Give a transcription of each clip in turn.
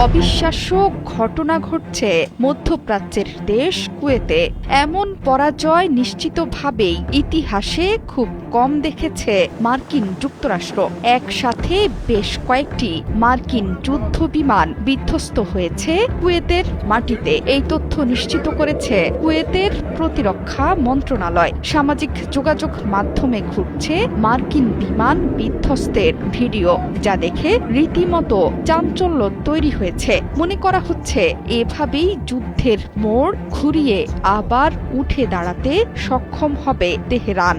অবিশ্বাস্য ঘটনা ঘটছে মধ্যপ্রাচ্যের দেশ কুয়েতে। এমন পরাজয় নিশ্চিতভাবেই ইতিহাসে খুব কম দেখেছে মার্কিন যুক্তরাষ্ট্র। একসাথে বেশ কয়েকটি মার্কিন যুদ্ধ বিমান বিধ্বস্ত হয়েছে কুয়েতের মাটিতে। এই তথ্য নিশ্চিত করেছে কুয়েতের প্রতিরক্ষা মন্ত্রণালয়। সামাজিক যোগাযোগ মাধ্যমে ঘুরছে মার্কিন বিমান বিধ্বস্তের ভিডিও, যা দেখে রীতিমতো চাঞ্চল্য তৈরি হয়েছে। মনে করা হচ্ছে এভাবেই যুদ্ধের মোড় ঘুরিয়ে আবার উঠে দাঁড়াতে সক্ষম হবে তেহরান।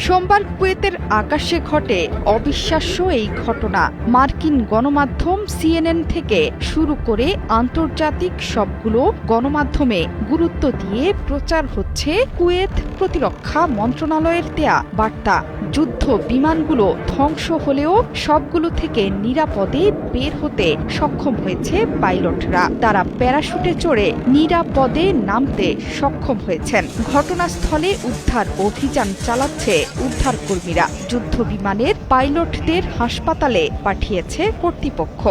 সোমবার কুয়েতের আকাশে ঘটে অবিশ্বাস্য এই ঘটনা। মার্কিন গণমাধ্যম সিএনএন থেকে শুরু করে আন্তর্জাতিক সবগুলো গণমাধ্যমে গুরুত্ব দিয়ে প্রচার হচ্ছে কুয়েত প্রতিরক্ষা মন্ত্রণালয়ের দেয়া বার্তা। যুদ্ধ বিমানগুলো ধ্বংস হলেও সবগুলো থেকে নিরাপদে বের হতে সক্ষম হয়েছে পাইলটরা। তারা প্যারাশুটে চড়ে নিরাপদে নামতে সক্ষম হয়েছেন। ঘটনাস্থলে উদ্ধার অভিযান চালাচ্ছে উদ্ধারকর্মীরা। যুদ্ধ বিমানের পাইলটদের হাসপাতালে পাঠিয়েছে কর্তৃপক্ষ।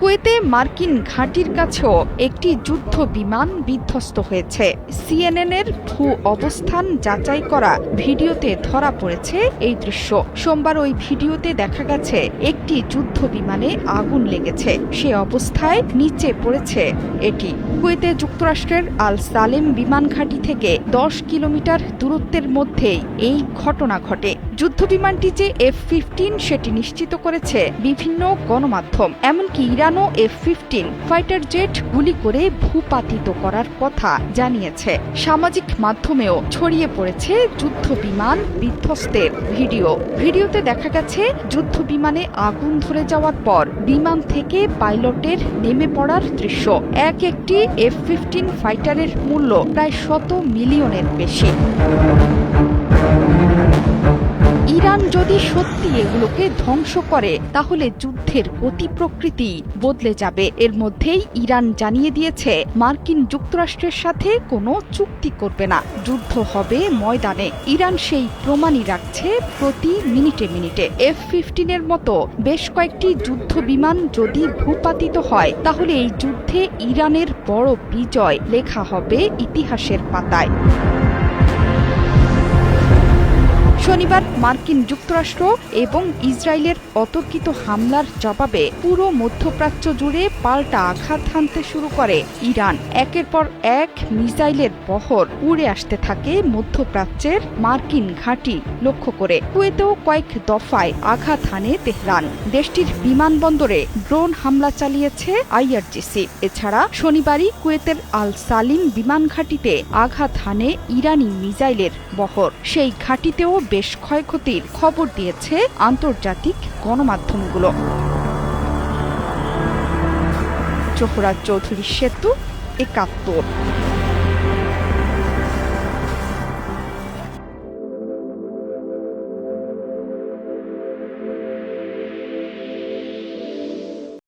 কুয়েতে মার্কিন ঘাঁটির কাছেও একটি যুদ্ধ বিমান বিধ্বস্ত হয়েছে। সিএনএনের ভূ অবস্থান যাচাই করা ভিডিওতে ধরা পড়েছে এই দৃশ্য। সোমবার ওই ভিডিওতে দেখা গেছে একটি যুদ্ধ বিমানে আগুন লেগেছে। সে অবস্থায় নিচে পড়েছে এটি। কুয়েতে যুক্তরাষ্ট্রের আল সালেম বিমান ঘাঁটি থেকে 10 কিলোমিটার দূরত্বের মধ্যেই এই ঘটনা ঘটে। যুদ্ধ বিমানটি যে F-15 সেটি নিশ্চিত করেছে বিভিন্ন গণমাধ্যম। এমনকি ইরানও F-15 ফাইটার জেট গুলি করে ভূপাতিত করার কথা জানিয়েছে। সামাজিক মাধ্যমেও ছড়িয়ে পড়েছে যুদ্ধ বিমান বিধ্বস্তের ভিডিও। ভিডিওতে দেখা গেছে যুদ্ধ বিমানে আগুন ধরে যাওয়ার পর বিমান থেকে পাইলটের নেমে পড়ার দৃশ্য। একটি F-15 ফাইটারের মূল্য প্রায় 100 মিলিয়নের বেশি। ইরান যদি সত্যি এগুলোকে ধ্বংস করে তাহলে যুদ্ধের গতি প্রকৃতি বদলে যাবে। এর মধ্যেই ইরান জানিয়ে দিয়েছে মার্কিন যুক্তরাষ্ট্রের সাথে কোনো চুক্তি করবে না, যুদ্ধ হবে ময়দানে। ইরান সেই প্রমাণই রাখছে প্রতি মিনিটে মিনিটে। F-15 এর মতো বেশ কয়েকটি যুদ্ধ বিমান যদি ভূপাতিত হয় তাহলে এই যুদ্ধে ইরানের বড় বিজয় লেখা হবে ইতিহাসের পাতায়। শনিবার মার্কিন যুক্তরাষ্ট্র এবং ইসরায়েলের অতর্কিত হামলার জবাবে পুরো মধ্যপ্রাচ্য জুড়ে পাল্টা আঘাত হানতে শুরু করে ইরান। একের পর এক মিসাইলের বহর উড়ে আসতে থাকে মধ্যপ্রাচ্যের মার্কিন ঘাঁটি লক্ষ্য করে। কুয়েতেও কয়েক দফায় আঘাত হানে তেহরান। দেশটির বিমানবন্দরে ড্রোন হামলা চালিয়েছে IRGC। এছাড়া শনিবারই কুয়েতের আল সালিম বিমান ঘাঁটিতে আঘাত হানে ইরানি মিসাইলের বহর। সেই ঘাঁটিতেও বেশ ক্ষয়ক্ষতির খবর দিয়েছে আন্তর্জাতিক গণমাধ্যমগুলো। জোহরা চৌধুরী সেতু, ৭১।